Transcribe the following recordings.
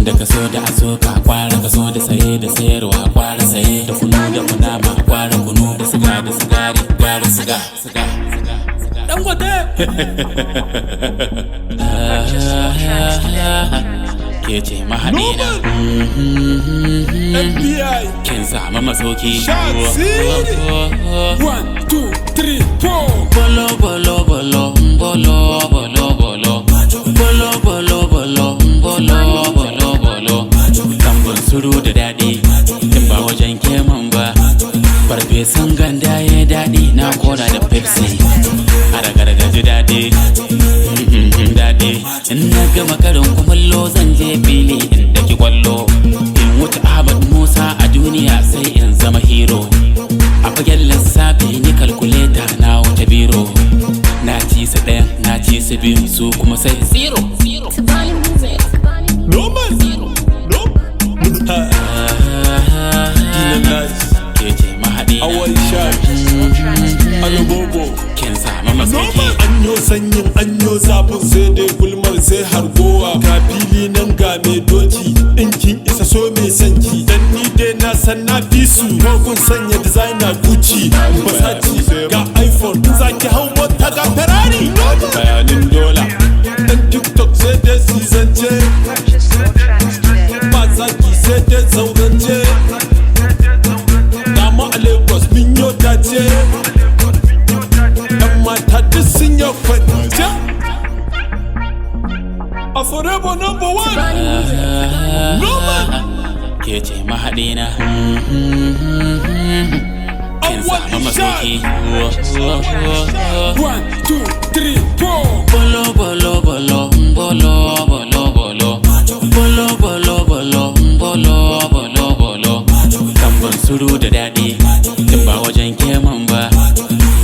Da kaso da asoka kwara kaso da saye da sayarwa kwara saye da kunu da kunama kwara kunu da siga da sigari kwara siga dan gwate ke ce mahaɗina FBI kin samu masoki Shot City 1, 2, 3, 4 bolo bolo bolo bolo bolo bolo bolo bolo bolo bolo bolo bolo tambun suru da daɗi in ba wajen keman ba farfesan ganda ya daɗi na kora da pepsi a ragargaji daɗi daɗi in na gama karin kumallo zan je fili in daki kwallo in wuce Ahmad Musa a duniya sai in zama hero a fagen lissafi ni kalkuleta na wuce biro na ci su ɗayan na ci su biyu su kuma sai zero No man No Dina nice ke ce mahaɗina Awal shot Alobobo kin samu masoki Anyo sanyin anyo zafin sai dai gulmar sai hargowa ga fili nan ga mai doki in kin isa so mai sanki dan ni dai na san na fi su kun sanya designer Gucci Versace ga iPhone zaki hau mota ga Ferrari bayanin dola dan TikTok sai dai si zance ba zaki sai dai zaurance dama a Lagos min yau dace mata duk sun yi kwanciya a forever number one ke ce mahaɗina kin samu masoki 1, 2, 3, 4 bolo bolo bolo bolo bolo bolo bolo bolo bolo bolo bolo bolo tambun suru da daɗi in ba wajen keman ba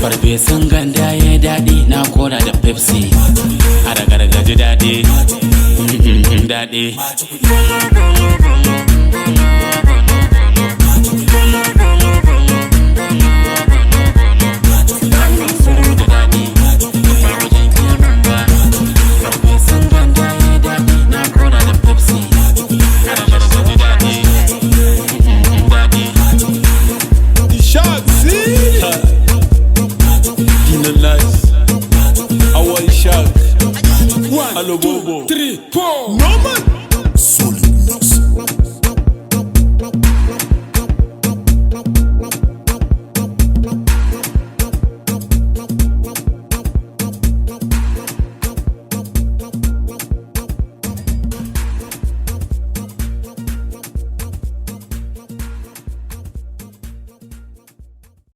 farfesun ganda ya daɗi na kora da pepsi a ragargaji daɗi daɗi Shot City Dina nice Awal shot 1, 2, 3, 4 No man